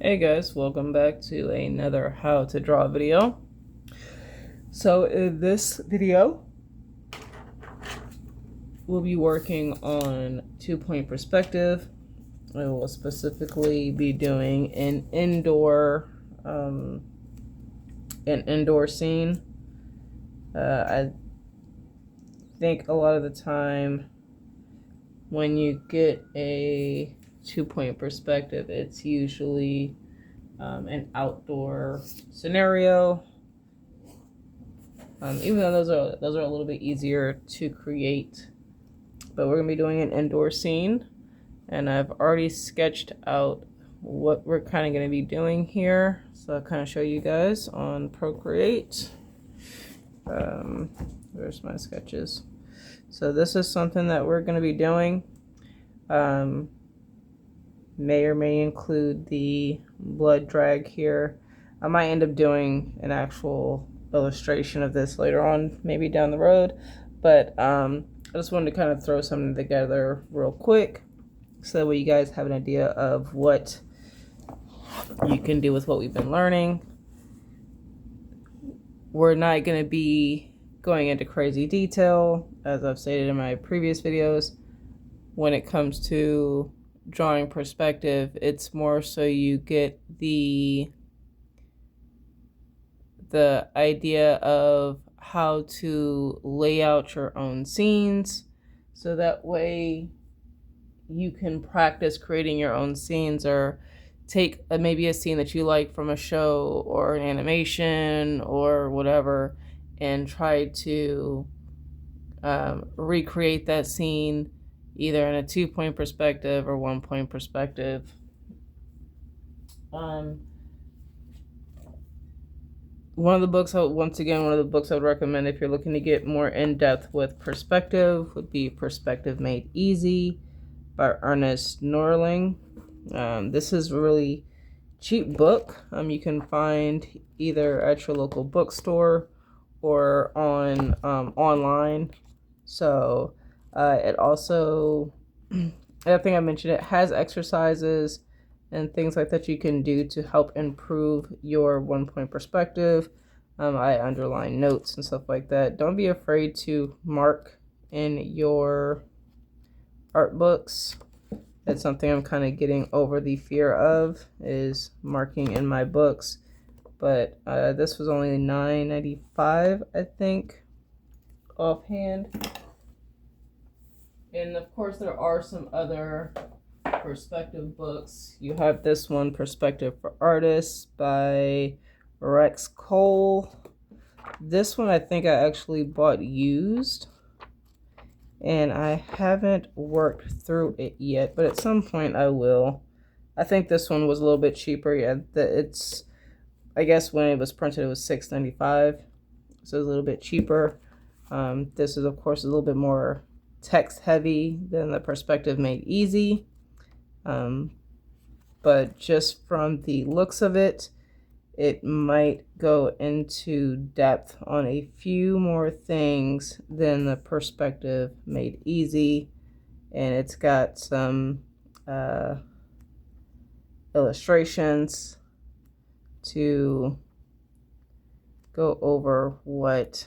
Hey guys, welcome back to another how to draw video. So in this video, we'll be working on 2-point perspective. I will specifically be doing an indoor scene. I think a lot of the time when you get a 2-point perspective, it's usually an outdoor scenario. Even though those are a little bit easier to create, but we're gonna be doing an indoor scene, and I've already sketched out what we're kind of gonna be doing here. So I'll kind of show you guys on Procreate. Where's my sketches? So this is something that we're gonna be doing. May or may include the blood drag here. I might end up doing an actual illustration of this later on, maybe down the road, but I just wanted to kind of throw something together real quick so that way you guys have an idea of what you can do with what we've been learning. We're not going to be going into crazy detail, as I've stated in my previous videos. When it comes to drawing perspective, it's more so you get the idea of how to lay out your own scenes, so that way you can practice creating your own scenes, or take maybe a scene that you like from a show or an animation or whatever and try to recreate that scene either in a 2-point perspective or 1-point perspective. One of the books I would recommend if you're looking to get more in-depth with perspective would be Perspective Made Easy by Ernest Norling. This is a really cheap book. You can find either at your local bookstore or on online. So it also, I think I mentioned, it has exercises and things like that you can do to help improve your 1-point perspective. I underline notes and stuff like that. Don't be afraid to mark in your art books. That's something I'm kind of getting over the fear of, is marking in my books. But this was only $9.95, I think, offhand. And of course there are some other perspective books. You have this one, Perspective for Artists by Rex Cole. This one I think I actually bought used, and I haven't worked through it yet, but at some point I will. I think this one was a little bit cheaper. Yeah, it's, I guess when it was printed it was $6.95, so it's a little bit cheaper. This is of course a little bit more text heavy than the Perspective Made Easy. But just from the looks of it, it might go into depth on a few more things than the Perspective Made Easy. And it's got some illustrations to go over what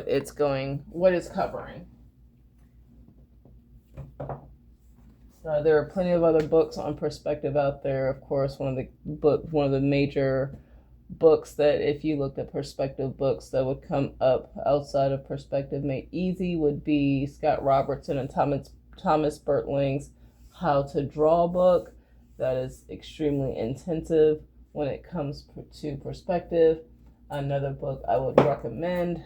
it's covering. There are plenty of other books on perspective out there. Of course, one of the major books that, if you looked at perspective books, that would come up outside of Perspective Made Easy would be Scott Robertson and Thomas Bertling's How to Draw book. That is extremely intensive when it comes to perspective. Another book I would recommend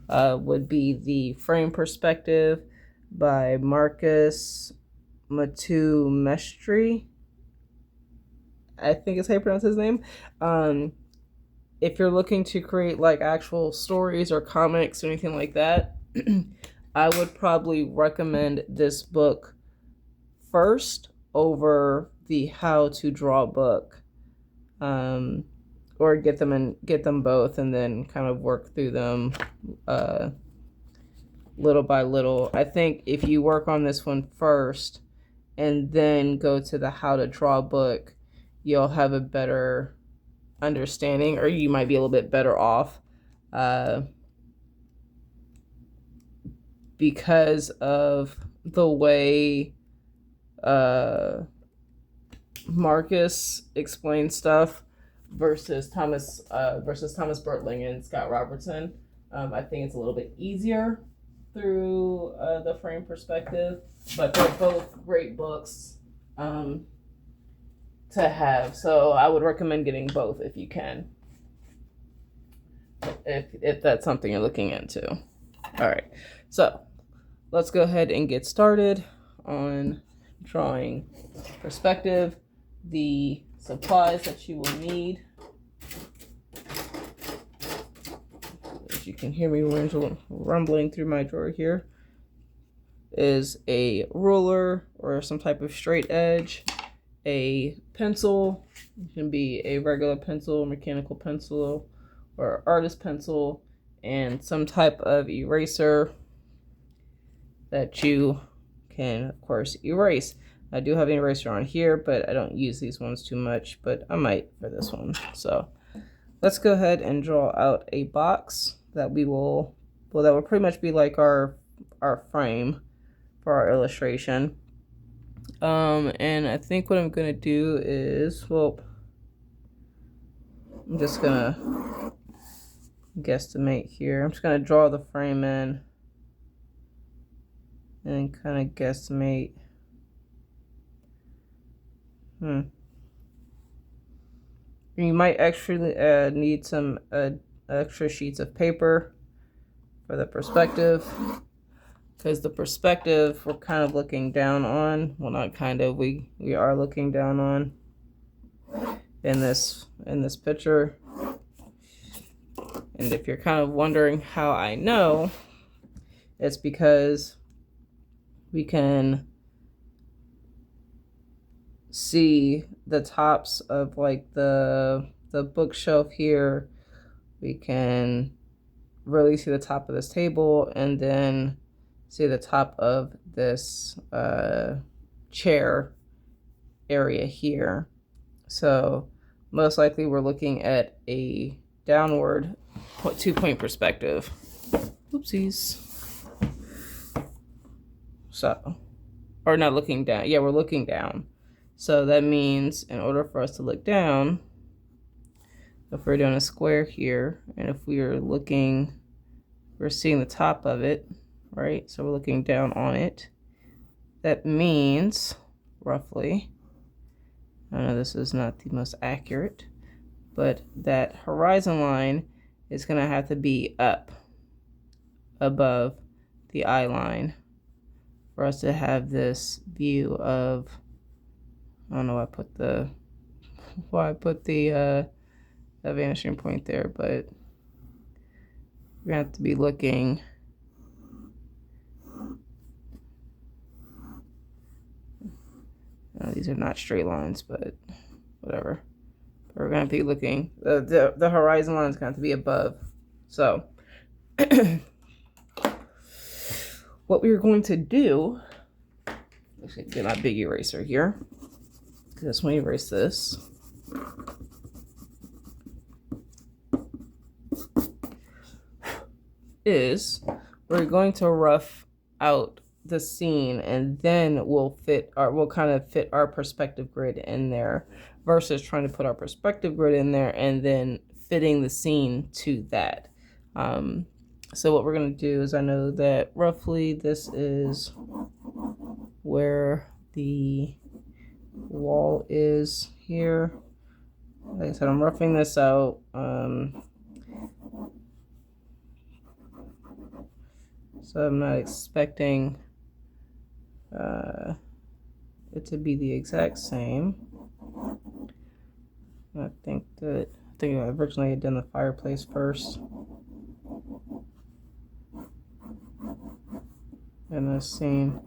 would be The Frame Perspective by Marcus Matumestri. I think it's how you pronounce his name. If you're looking to create like actual stories or comics or anything like that, I would probably recommend this book first over the How to Draw book. Or get them both and then kind of work through them little by little. I think if you work on this one first and then go to the how to draw book, you'll have a better understanding, or you might be a little bit better off because of the way Marcus explains stuff versus Thomas Bertling and Scott Robertson. I think it's a little bit easier through the frame perspective, but they're both great books to have. So I would recommend getting both if you can, if that's something you're looking into. All right, so let's go ahead and get started on drawing perspective. The supplies that you will need, as you can hear me rumbling through my drawer here, is a ruler or some type of straight edge, a pencil. It can be a regular pencil, mechanical pencil, or artist pencil, and some type of eraser that you can, of course, erase. I do have an eraser on here, but I don't use these ones too much, but I might for this one. So let's go ahead and draw out a box that we will, well, that will pretty much be like our frame for our illustration. And I think what I'm gonna do is, well, I'm just gonna guesstimate here. I'm just gonna draw the frame in and kind of guesstimate. You might actually need some extra sheets of paper for the perspective, because the perspective we're kind of looking down on. Well, not kind of. We are looking down on in this picture. And if you're kind of wondering how I know, it's because we can see the tops of like the bookshelf here. We can really see the top of this table, and then see the top of this chair area here. So most likely we're looking at a downward 2-point perspective. Oopsies. So, or not looking down. Yeah, we're looking down. So that means in order for us to look down, if we're doing a square here, and if we are looking, we're seeing the top of it, right? So we're looking down on it. That means, roughly, I know this is not the most accurate, but that horizon line is going to have to be up above the eye line for us to have this view of, I don't know why I put the vanishing point there, but we're gonna have to be looking these are not straight lines, but whatever. We're gonna be looking, the horizon line is going to be above. So what we're going to do, actually get my big eraser here, because when we erase this, is we're going to rough out the scene, and then we'll kind of fit our perspective grid in there, versus trying to put our perspective grid in there and then fitting the scene to that. So what we're going to do is, I know that roughly this is where the wall is here. Like I said, I'm roughing this out. So I'm not expecting it to be the exact same. I think I originally had done the fireplace first. In this scene.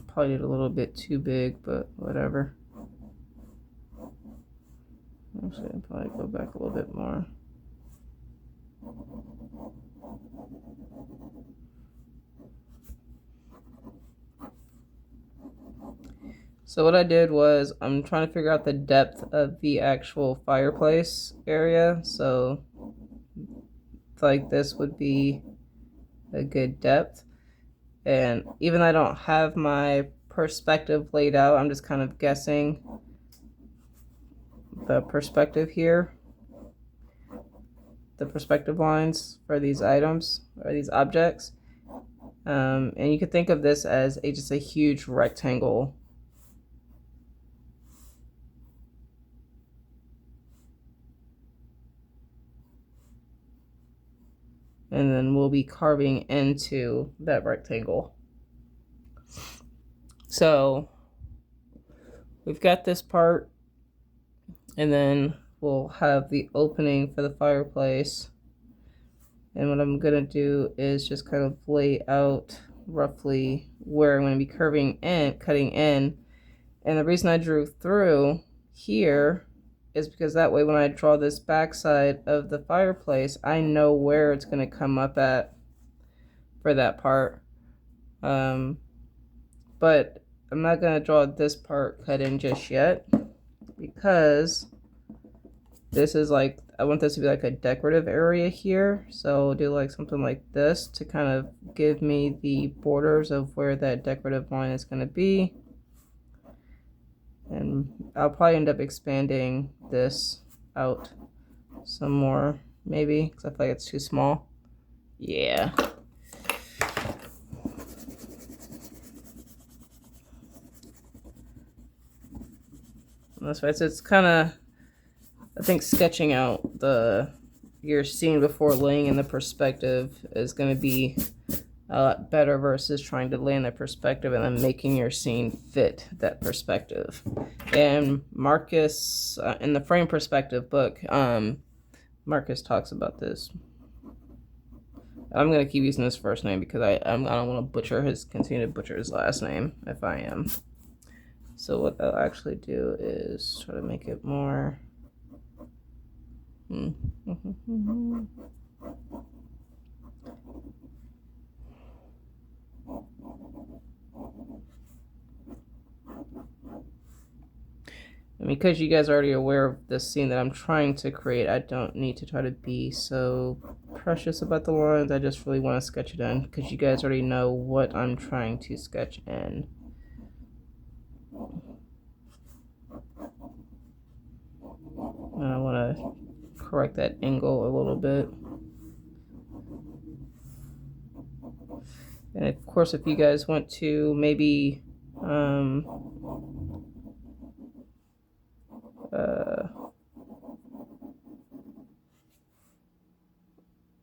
Probably did a little bit too big, but whatever. Actually, I'll probably go back a little bit more. So what I did was I'm trying to figure out the depth of the actual fireplace area. So like this would be a good depth. And even though I don't have my perspective laid out, I'm just kind of guessing the perspective here, the perspective lines for these items or these objects. And you could think of this as just a huge rectangle. And then we'll be carving into that rectangle. So we've got this part, and then we'll have the opening for the fireplace. And what I'm gonna do is just kind of lay out roughly where I'm gonna be cutting in. And the reason I drew through here is because that way when I draw this backside of the fireplace, I know where it's gonna come up at for that part. But I'm not gonna draw this part cut in just yet because this is like, I want this to be like a decorative area here. So I'll do like something like this to kind of give me the borders of where that decorative line is going to be. And I'll probably end up expanding this out some more, maybe, because I feel like it's too small. Yeah. And that's right. So it's kind of, I think sketching out your scene before laying in the perspective is going to be a lot better versus trying to lay in the perspective and then making your scene fit that perspective. And Marcus, in the Frame Perspective book, Marcus talks about this. I'm going to keep using his first name because I don't want to continue to butcher his last name if I am. So what I'll actually do is try to make it more... And because you guys are already aware of the scene that I'm trying to create, I don't need to try to be so precious about the lines. I just really want to sketch it in because you guys already know what I'm trying to sketch in. And I want to correct that angle a little bit. And of course, if you guys want to maybe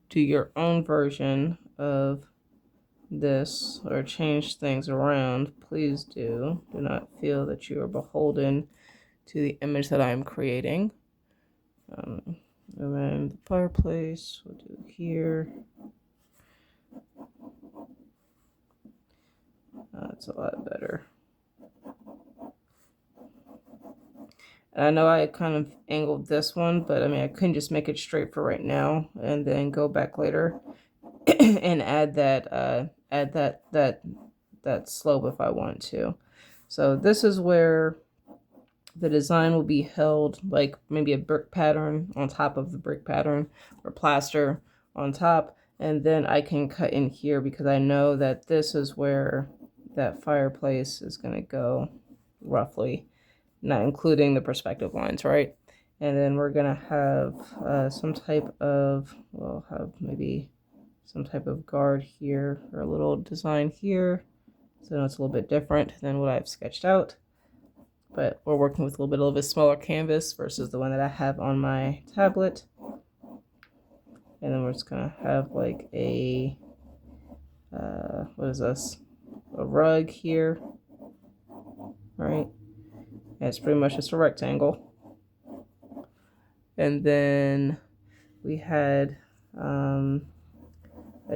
do your own version of this or change things around, please do. Do not feel that you are beholden to the image that I'm creating. And then the fireplace, we'll do here. That's a lot better. And I know I kind of angled this one, but I mean, I couldn't just make it straight for right now and then go back later and add that slope if I want to. So this is where the design will be held, like maybe a brick pattern on top of the brick pattern or plaster on top. And then I can cut in here because I know that this is where that fireplace is going to go roughly, not including the perspective lines, right? And then we're going to have some type of, we'll have maybe some type of guard here or a little design here. So it's a little bit different than what I've sketched out. But we're working with a little bit of a smaller canvas versus the one that I have on my tablet. And then we're just going to have like a, what is this? A rug here, right? And it's pretty much just a rectangle. And then we had a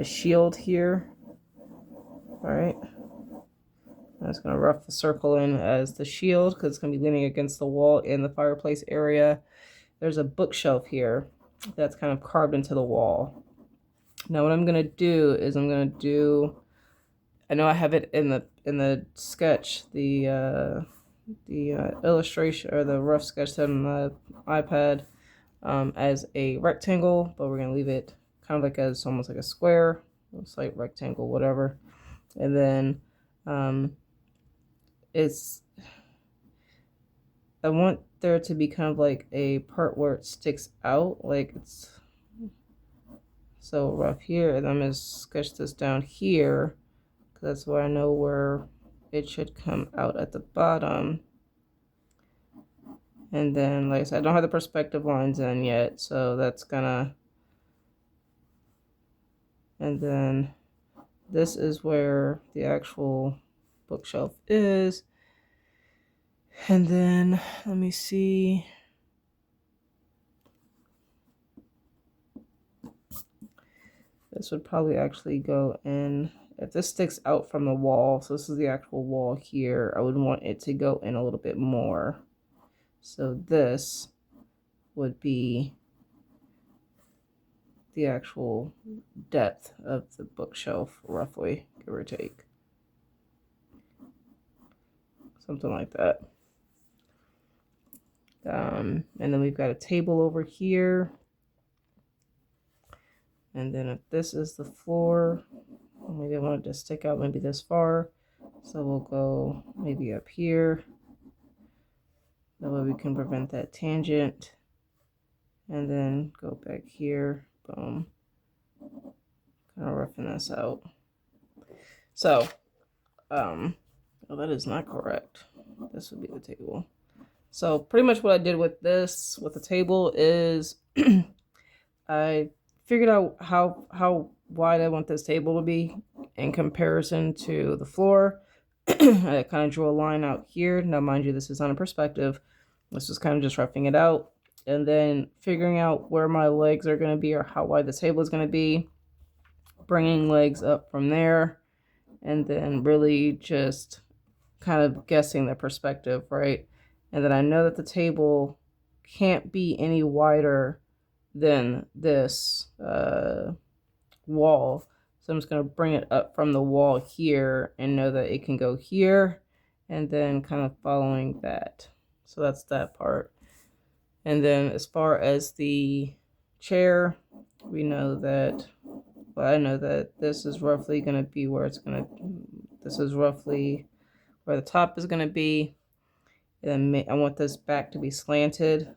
shield here, all right? I'm just going to rough the circle in as the shield because it's going to be leaning against the wall in the fireplace area. There's a bookshelf here that's kind of carved into the wall. Now what I'm going to do is I know I have it in the sketch, the the illustration or the rough sketch on the iPad as a rectangle, but we're going to leave it kind of like as almost like a square, slight rectangle, whatever. And then I want there to be kind of like a part where it sticks out, like it's so rough here, and I'm going to sketch this down here because that's where I know where it should come out at the bottom. And then, like I said, I don't have the perspective lines in yet, so that's gonna, and then this is where the actual bookshelf is. And then, let me see. This would probably actually go in, if this sticks out from the wall, so this is the actual wall here, I would want it to go in a little bit more. So this would be the actual depth of the bookshelf, roughly, give or take. Something like that. And then we've got a table over here. And then if this is the floor, maybe I want it to stick out maybe this far. So we'll go maybe up here. That way we can prevent that tangent. And then go back here. Boom. Kind of roughing this out. So, oh, that is not correct. This would be the table. So pretty much what I did with this, with the table, is I figured out how wide I want this table to be in comparison to the floor. I kind of drew a line out here. Now, mind you, this is on a perspective. This is kind of just roughing it out. And then figuring out where my legs are going to be or how wide the table is going to be. Bringing legs up from there. And then really just kind of guessing the perspective, right? And then I know that the table can't be any wider than this wall. So I'm just going to bring it up from the wall here and know that it can go here and then kind of following that. So that's that part. And then as far as the chair, we know that, well, I know that this is roughly going to be where it's going to, this is roughly where the top is going to be. And then I want this back to be slanted,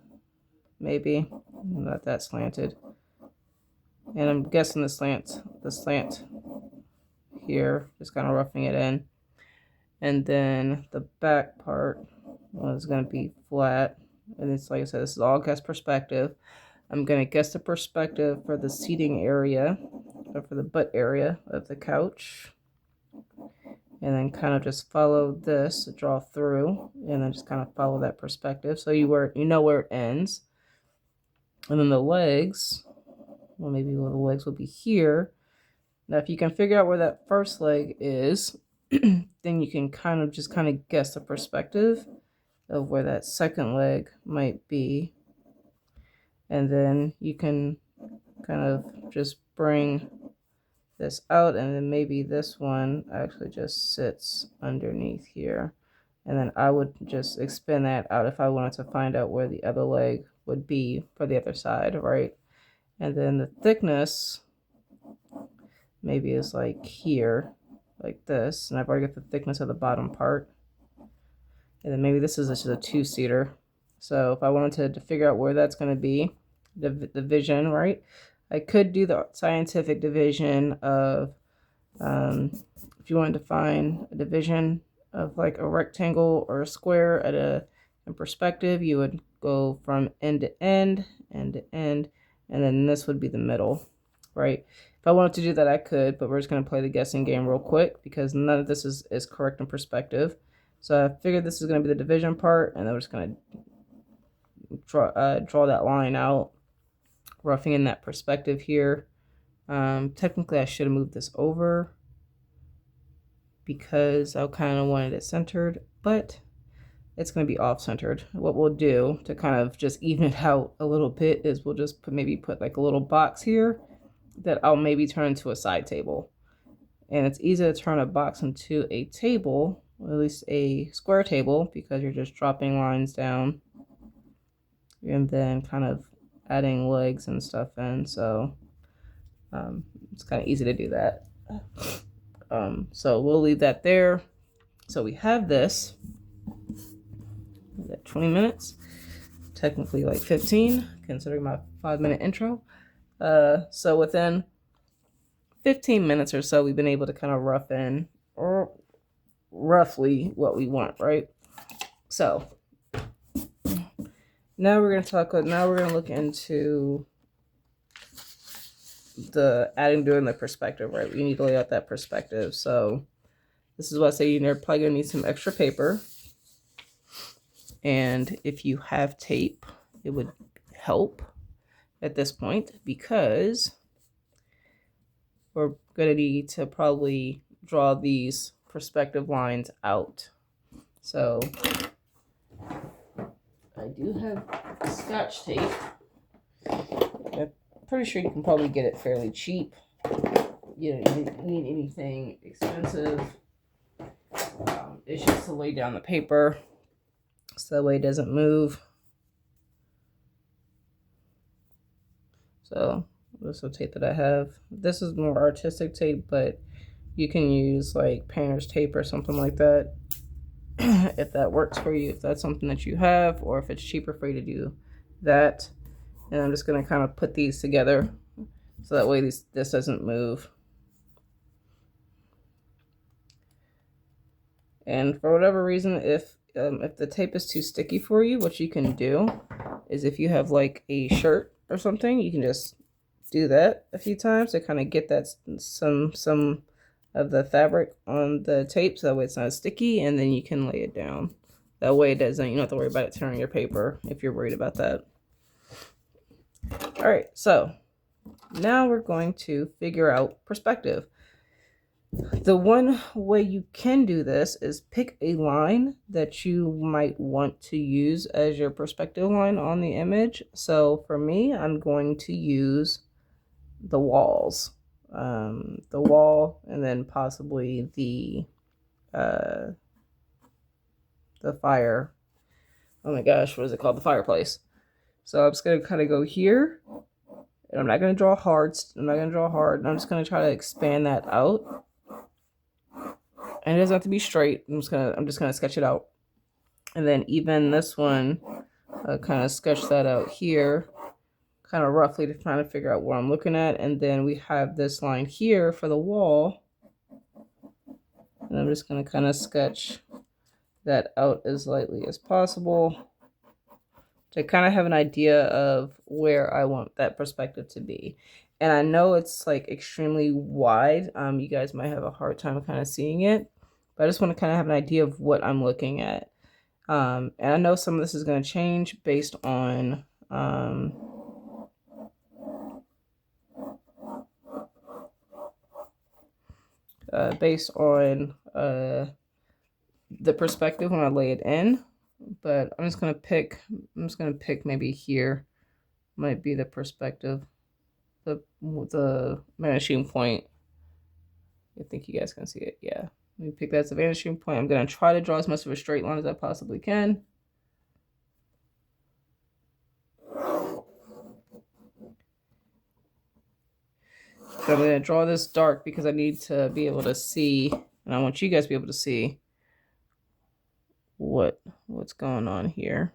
maybe, not that slanted. And I'm guessing the slant here, just kind of roughing it in. And then the back part is going to be flat. And it's like I said, this is all guess perspective. I'm going to guess the perspective for the seating area, or for the butt area of the couch. And then kind of just follow this, draw through, and then just kind of follow that perspective. So you know where it ends. And then the legs, well, maybe the legs will be here. Now, if you can figure out where that first leg is, then you can kind of guess the perspective of where that second leg might be. And then you can kind of just bring this out, and then maybe this one actually just sits underneath here. And then I would just expand that out if I wanted to find out where the other leg would be for the other side, right? And then the thickness maybe is like here, like this. And I've already got the thickness of the bottom part. And then maybe this is just a two-seater. So if I wanted to figure out where that's going to be, the division, right? I could do the scientific division of, if you wanted to find a division of like a rectangle or a square at in perspective, you would go from end to end, end to end, and then this would be the middle, right? If I wanted to do that, I could, but we're just going to play the guessing game real quick because none of this is correct in perspective. So I figured this is going to be the division part, and then we're just going to draw that line out, roughing in that perspective here. Technically, I should have moved this over because I kind of wanted it centered, but it's going to be off-centered. What we'll do to kind of just even it out a little bit is we'll just maybe put like a little box here that I'll maybe turn into a side table. And it's easy to turn a box into a table or at least a square table, because you're just dropping lines down and then kind of adding legs and stuff in. So it's kind of easy to do that. So we'll leave that there. So we have this. We got 20 minutes, technically like 15, considering my 5-minute intro. So within 15 minutes or so, we've been able to kind of rough in or roughly what we want, right? So now we're going to look into doing the perspective, right? We need to lay out that perspective. So this is what I say, you're probably going to need some extra paper. And if you have tape, it would help at this point, because we're going to need to probably draw these perspective lines out. So I do have Scotch tape. I'm pretty sure you can probably get it fairly cheap. You don't need anything expensive. It's just to lay down the paper so that way it doesn't move. So this is the tape that I have. This is more artistic tape, but you can use like painter's tape or something like that if that works for you, if that's something that you have, or if it's cheaper for you to do that. And I'm just going to kind of put these together so that way this doesn't move. And for whatever reason, if the tape is too sticky for you, what you can do is, if you have like a shirt or something, you can just do that a few times to kind of get that some of the fabric on the tape, so that way it's not sticky, and then you can lay it down. That way you don't have to worry about it tearing your paper if you're worried about that. All right, so now we're going to figure out perspective. The one way you can do this is pick a line that you might want to use as your perspective line on the image. So for me, I'm going to use the walls, the wall, and then possibly the fire. Oh my gosh, what is it called? The fireplace. So I'm just going to kind of go here, and I'm not going to draw hard. I'm just going to try to expand that out. And it doesn't have to be straight. I'm just gonna sketch it out. And then even this one, kind of sketch that out here, kind of roughly, to try to figure out what I'm looking at. And then we have this line here for the wall. And I'm just gonna kind of sketch that out as lightly as possible to kind of have an idea of where I want that perspective to be. And I know it's like extremely wide. You guys might have a hard time kind of seeing it, but I just want to kind of have an idea of what I'm looking at. And I know some of this is going to change based on the perspective when I lay it in. But I'm just gonna pick maybe here might be the perspective, the vanishing point. I think you guys can see it. Yeah, let me pick that as a vanishing point. I'm gonna try to draw as much of a straight line as I possibly can. So I'm gonna draw this dark because I need to be able to see, and I want you guys to be able to see what's going on here.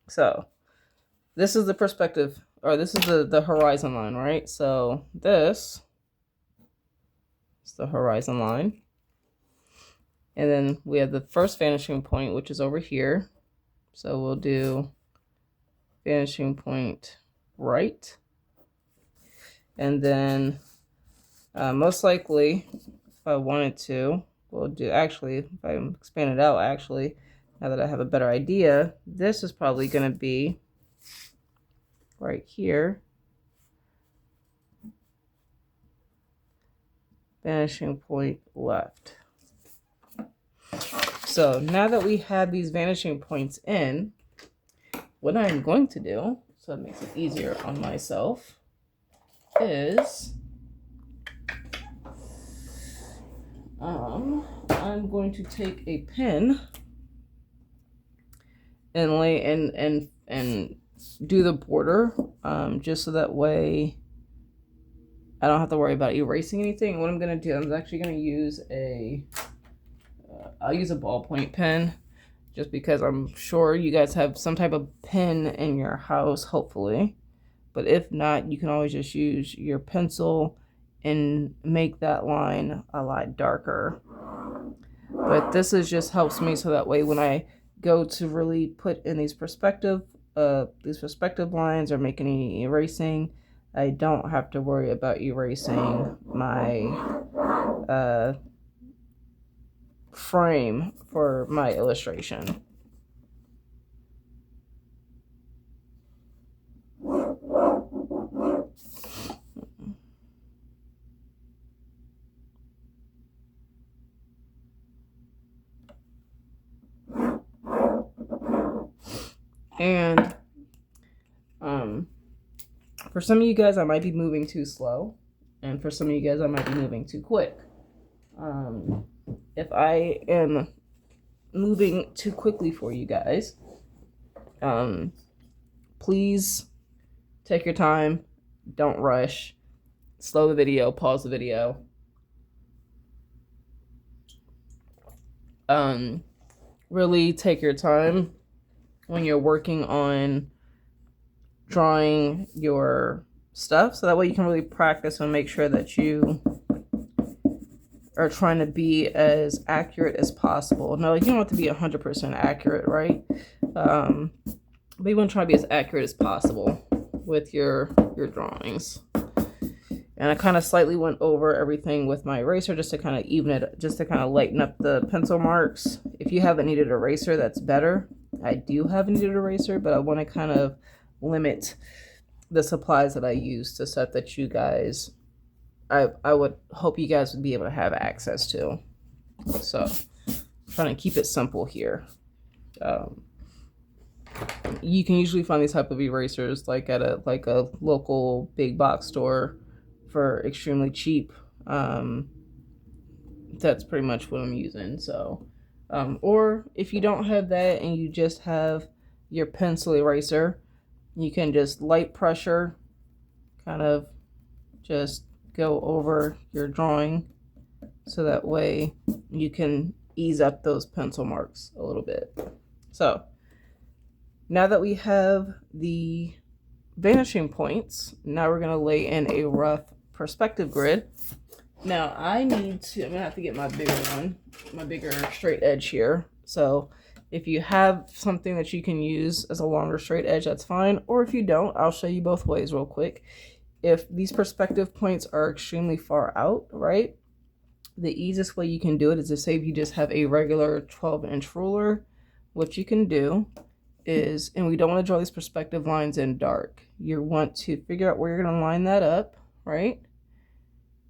So this is the perspective, or this is the horizon line, right? So this is the horizon line. And then we have the first vanishing point, which is over here. So we'll do vanishing point right. And then most likely, if I wanted to, we'll do, actually, if I expand it out, actually, now that I have a better idea, this is probably going to be right here. Vanishing point left. So now that we have these vanishing points in, what I'm going to do, so so it makes it easier on myself, is I'm going to take a pen and lay and do the border, just so that way I don't have to worry about erasing anything. What I'm gonna do, I'm actually gonna use I'll use a ballpoint pen, just because I'm sure you guys have some type of pen in your house, hopefully. But if not, you can always just use your pencil and make that line a lot darker. But this is just helps me so that way when I go to really put in these perspective lines or make any erasing, I don't have to worry about erasing my frame for my illustration. And for some of you guys, I might be moving too slow, and for some of you guys, I might be moving too quick. If I am moving too quickly for you guys, please take your time, don't rush, slow the video, pause the video. Really take your time when you're working on drawing your stuff, so that way you can really practice and make sure that you are trying to be as accurate as possible. No, you don't have to be 100% accurate, right? But you want to try to be as accurate as possible with your drawings. And I kind of slightly went over everything with my eraser just to kind of even it, just to kind of lighten up the pencil marks. If you have a kneaded eraser, that's better. I do have a kneaded eraser, but I want to kind of limit the supplies that I use to set that you guys, I would hope you guys would be able to have access to. So I'm trying to keep it simple here. You can usually find these type of erasers like at a local big box store for extremely cheap. That's pretty much what I'm using. So or if you don't have that and you just have your pencil eraser, you can just light pressure kind of just go over your drawing, so that way you can ease up those pencil marks a little bit. So now that we have the vanishing points, now we're going to lay in a rough perspective grid. Now I'm going to have to get my bigger one, my bigger straight edge here. So if you have something that you can use as a longer straight edge, that's fine. Or if you don't, I'll show you both ways real quick. If these perspective points are extremely far out, right, the easiest way you can do it is to say if you just have a regular 12-inch ruler, what you can do is, and we don't want to draw these perspective lines in dark. You want to figure out where you're going to line that up, right?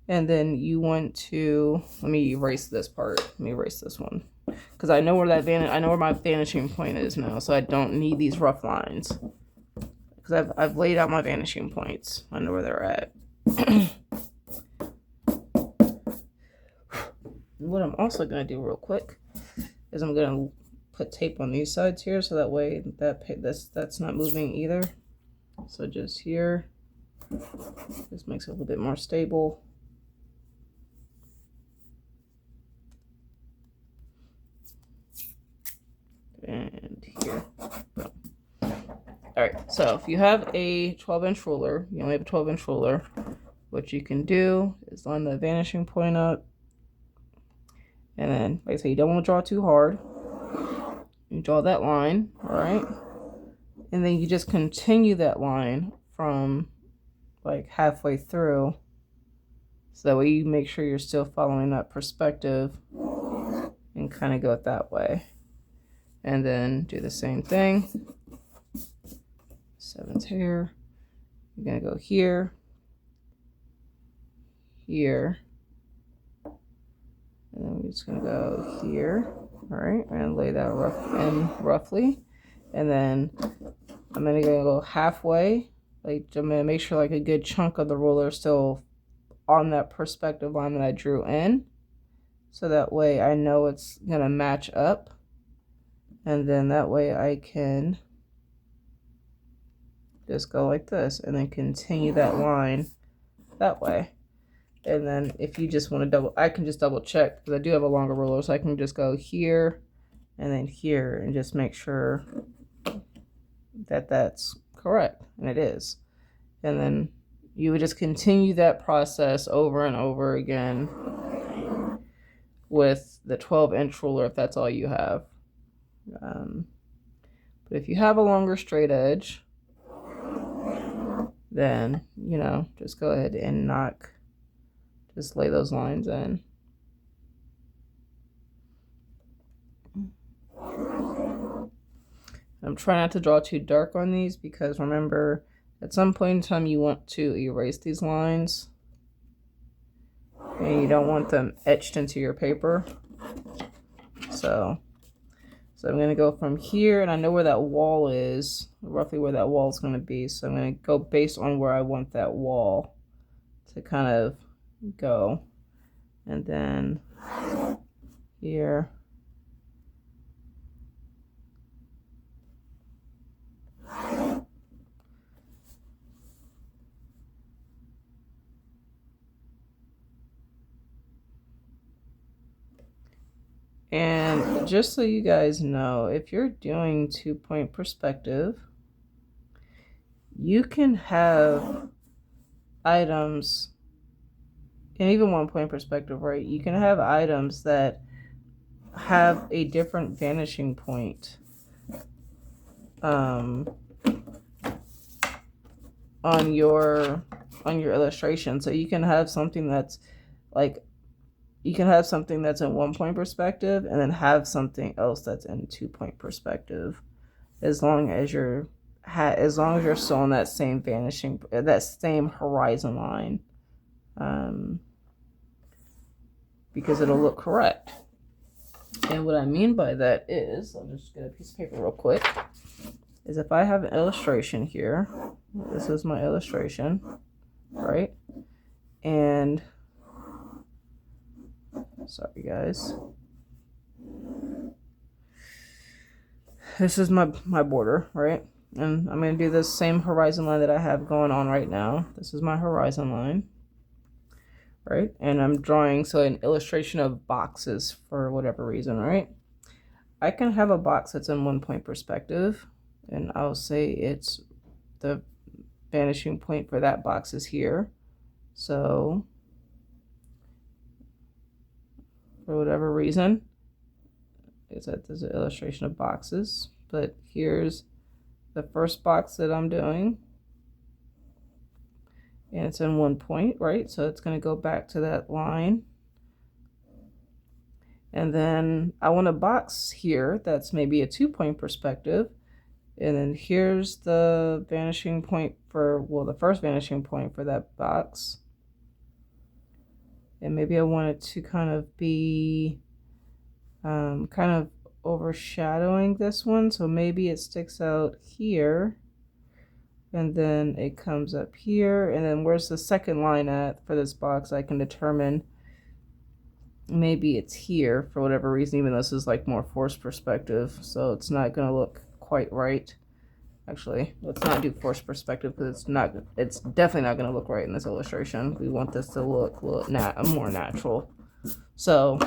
And then you want to, let me erase this part. Let me erase this one, because I know where I know where my vanishing point is now, so I don't need these rough lines. Because I've laid out my vanishing points. I know where they're at. What I'm also going to do real quick is I'm going to put tape on these sides here, so that way that's not moving either. So just here, this makes it a little bit more stable. And here. Boom. All right, so if you have a 12-inch ruler, you only have a 12-inch ruler, what you can do is line the vanishing point up. And then, like I say, you don't want to draw too hard. You draw that line, all right? And then you just continue that line from like halfway through. So that way you make sure you're still following that perspective and kind of go it that way. And then do the same thing. 7's here. You're going to go here, here, and then we're just going to go here. All right, and lay that roughly, and then I'm gonna go halfway. Like, I'm gonna make sure like a good chunk of the ruler is still on that perspective line that I drew in. So that way I know it's gonna match up. And then that way I can just go like this and then continue that line that way. And then if you just want to double, I can just double check because I do have a longer ruler, so I can just go here and then here and just make sure that that's correct, and it is. And then you would just continue that process over and over again with the 12-inch ruler if that's all you have. But if you have a longer straight edge, then, you know, just go ahead and just lay those lines in. I'm trying not to draw too dark on these because remember, at some point in time you want to erase these lines and you don't want them etched into your paper. So I'm going to go from here, and I know where that wall is, roughly where that wall is going to be. So I'm going to go based on where I want that wall to kind of go. And then here. And just so you guys know, if you're doing 2-point perspective, you can have items, and even 1-point perspective, right? You can have items that have a different vanishing point on your illustration. So you can have something that's like, you can have something that's in 1-point perspective and then have something else that's in 2-point perspective, as long as you're still on that same that same horizon line, because it'll look correct. And what I mean by that is, I'll just get a piece of paper real quick, is if I have an illustration here, this is my illustration, right? And sorry guys, this is my border, right? And I'm going to do this same horizon line that I have going on right now. This is my horizon line, right? And I'm drawing an illustration of boxes for whatever reason, right? I can have a box that's in 1-point perspective, and I'll say it's the vanishing point for that box is here. So for whatever reason, it's that there's an illustration of boxes, but here's the first box that I'm doing, and it's in 1 point, right? So it's going to go back to that line. And then I want a box here that's maybe a 2-point perspective. And then here's the vanishing point for, well, the first vanishing point for that box. And maybe I want it to kind of be kind of overshadowing this one. So maybe it sticks out here. And then it comes up here. And then where's the second line at for this box? I can determine maybe it's here for whatever reason, even though this is like more forced perspective. So it's not going to look quite right. Actually, let's not do forced perspective because it's definitely not going to look right in this illustration. We want this to look more natural. So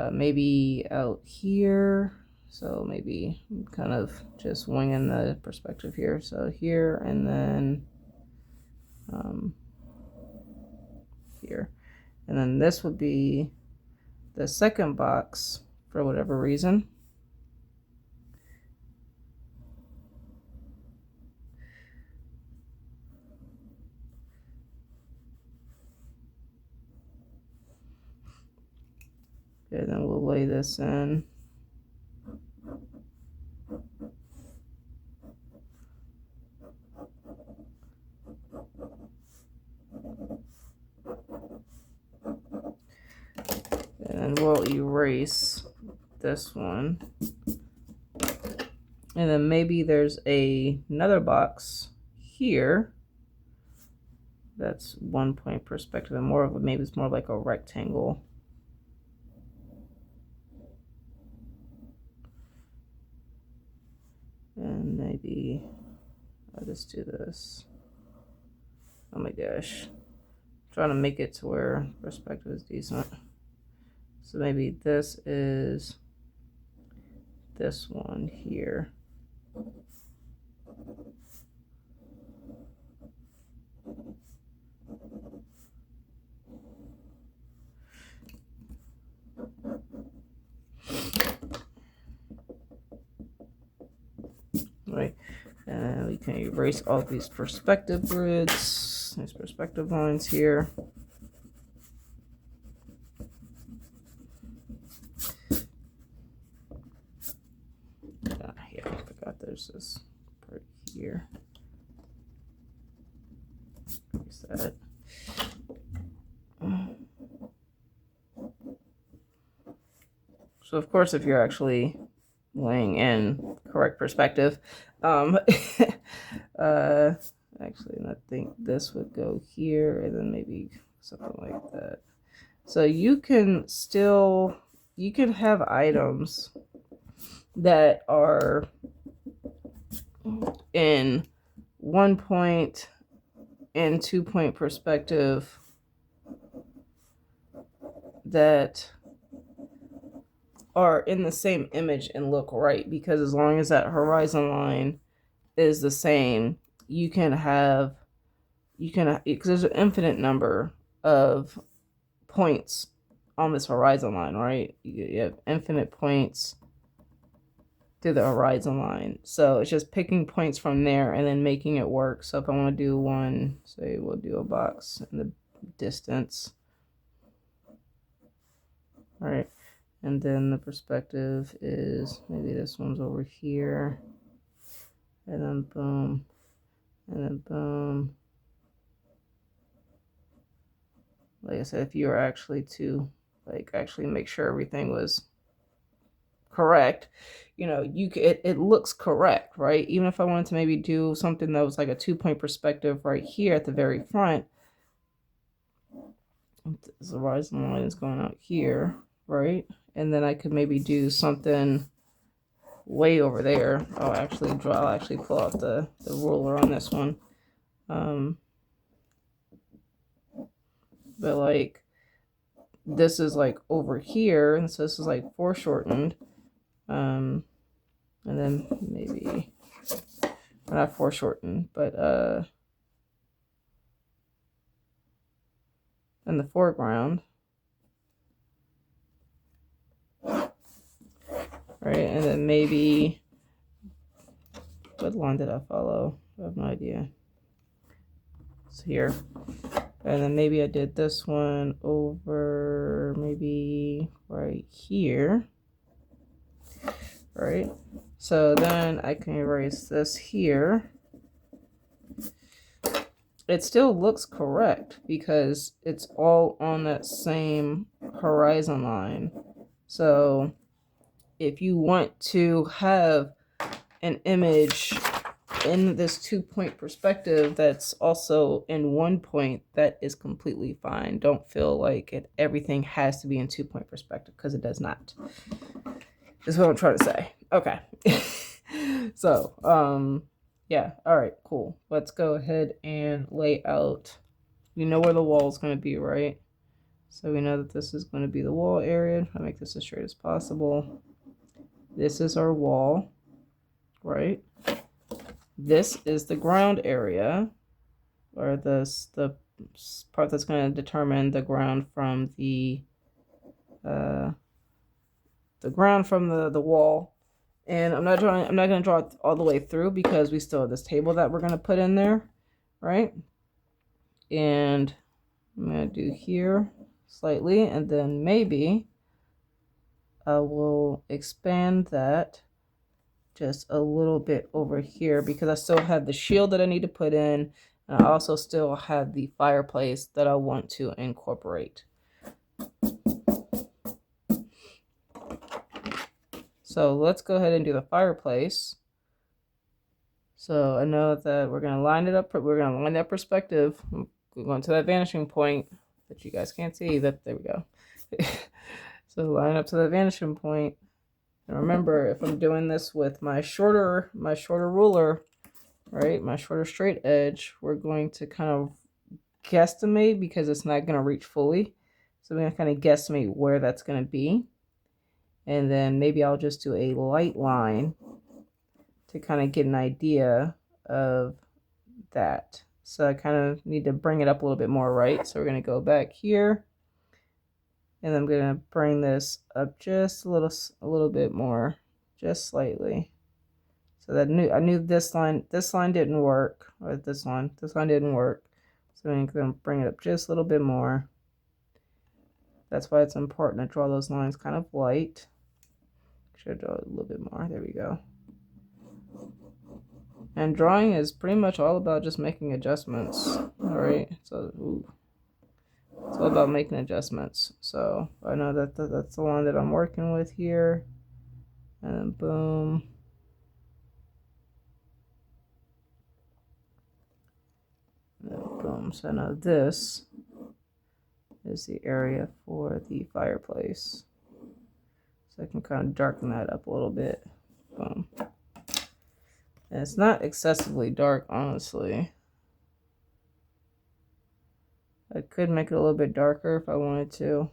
maybe out here. So maybe kind of just winging the perspective here. So here, and then here. And then this would be the second box for whatever reason. And then we'll lay this in. And we'll erase this one. And then maybe there's another box here that's 1 point perspective and more of a, maybe it's more like a rectangle. And maybe I'll just do this. Oh my gosh. I'm trying to make it to where perspective is decent. So maybe this is this one here. Right, and we can erase all these perspective grids, these perspective lines here. Yeah, I forgot there's this part here. Erase that. So of course, if you're actually laying in correct perspective, actually, I think this would go here, and then maybe something like that. So you can have items that are in 1 point and 2 point perspective that are in the same image and look right, because as long as that horizon line is the same, you can because there's an infinite number of points on this horizon line, right? You have infinite points through the horizon line, so it's just picking points from there and then making it work. So if I want to do one, say we'll do a box in the distance, right? And then the perspective is maybe this one's over here, and then boom, and then boom. Like I said, if you were actually to actually make sure everything was correct, it looks correct, right? Even if I wanted to maybe do something that was like a 2 point perspective right here at the very front, the horizon line is going out here, right? And then I could maybe do something way over there. I'll actually pull out the ruler on this one. But like this is like over here, and so this is like foreshortened. And then maybe not foreshortened, but in the foreground. Right, and then maybe, what line did I follow? I have no idea. It's here. And then maybe I did this one over maybe right here. Right? So then I can erase this here. It still looks correct because it's all on that same horizon line. So if you want to have an image in this 2 point perspective that's also in 1 point, that is completely fine. Don't feel like everything has to be in 2 point perspective, because it does not. Is what I'm trying to say. Okay. So yeah, all right, cool. Let's go ahead and lay out. We know where the wall is going to be, right? So we know that this is going to be the wall area. I'll make this as straight as possible. This is our wall, right? This is the ground area, or the part that's going to determine the ground from the wall. And I'm not going to draw it all the way through because we still have this table that we're going to put in there, right? And I'm going to do here slightly, and then maybe I will expand that just a little bit over here, because I still have the shield that I need to put in, and I also still have the fireplace that I want to incorporate. So let's go ahead and do the fireplace. So I know that we're gonna line it up. We're gonna line that perspective. We're going to that vanishing point that you guys can't see. That there we go. So line up to the vanishing point. And remember, if I'm doing this with my shorter ruler, right, my shorter straight edge, we're going to kind of guesstimate because it's not gonna reach fully. So we're gonna kind of guesstimate where that's gonna be. And then maybe I'll just do a light line to kind of get an idea of that. So I kind of need to bring it up a little bit more, right? So we're going to go back here, and I'm going to bring this up just a little bit more, just slightly. So that I knew this line didn't work, or this line didn't work. So I'm going to bring it up just a little bit more. That's why it's important to draw those lines kind of light. Should draw a little bit more. There we go. And drawing is pretty much all about just making adjustments. All right. So it's all about making adjustments. So I know that that's the one that I'm working with here. And then boom. And then boom. So now this is the area for the fireplace. So I can kind of darken that up a little bit. Boom. And it's not excessively dark, honestly. I could make it a little bit darker if I wanted to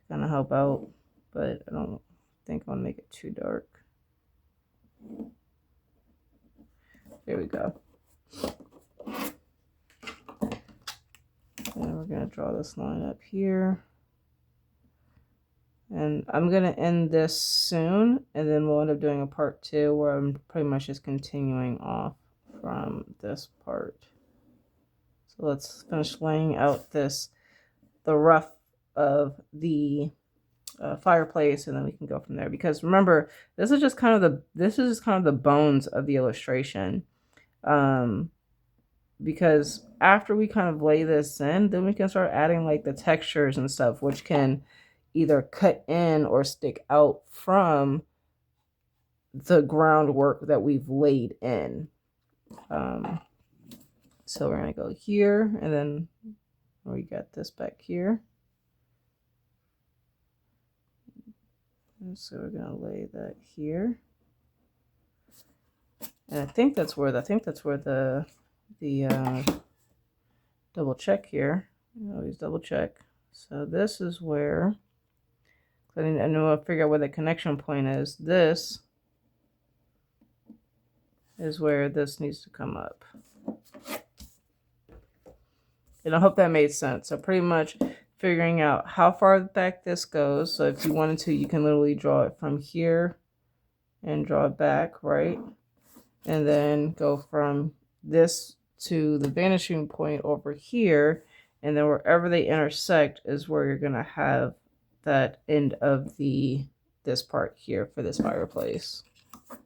kind of help out, but I don't think I'll make it too dark. There we go. And we're going to draw this line up here. And I'm going to end this soon, and then we'll end up doing a part 2 where I'm pretty much just continuing off from this part. So let's finish laying out the rough of the fireplace, and then we can go from there. Because remember, this is just kind of the bones of the illustration. Because after we kind of lay this in, then we can start adding like the textures and stuff, which can either cut in or stick out from the groundwork that we've laid in. So we're gonna go here, and then we got this back here. And so we're gonna lay that here. And I think that's where the double check here. I always double check. So this is where I know I'll figure out where the connection point is. This is where this needs to come up. And I hope that made sense. So pretty much figuring out how far back this goes. So if you wanted to, you can literally draw it from here and draw it back, right? And then go from this to the vanishing point over here. And then wherever they intersect is where you're going to have that end of this part here for this fireplace. So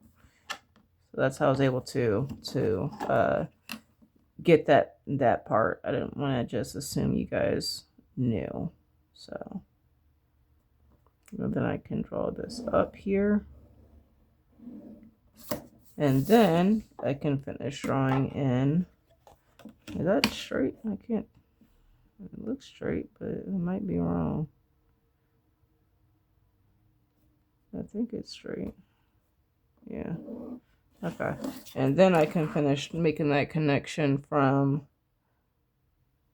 that's how I was able to get that part. I didn't want to just assume you guys knew. So then I can draw this up here. And then I can finish drawing in. Is that straight? I can't. It looks straight, but it might be wrong. I think it's straight. Yeah. Okay. And then I can finish making that connection from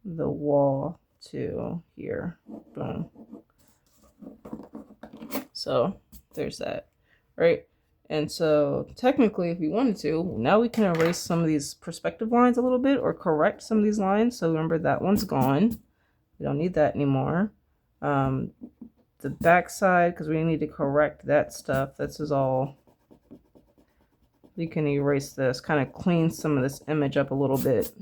the wall to here. Boom. So there's that. Right? And so technically, if we wanted to, now we can erase some of these perspective lines a little bit or correct some of these lines. So remember, that one's gone. We don't need that anymore. The back side, because we need to correct that stuff. This is all. We can erase this, kind of clean some of this image up a little bit.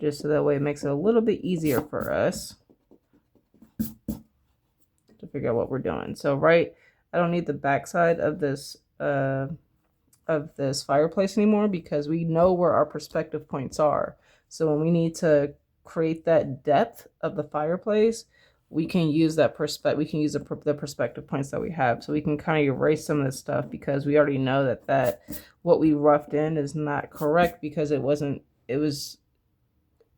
Just so that way it makes it a little bit easier for us to figure out what we're doing. So I don't need the back side of this fireplace anymore, because we know where our perspective points are. So when we need to create that depth of the fireplace, we can use that perspective. We can use the perspective points that we have, so we can kind of erase some of this stuff, because we already know that what we roughed in is not correct, because it wasn't. It was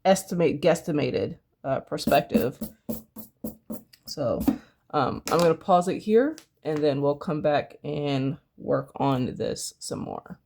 guesstimated perspective. So I'm going to pause it here, and then we'll come back and work on this some more.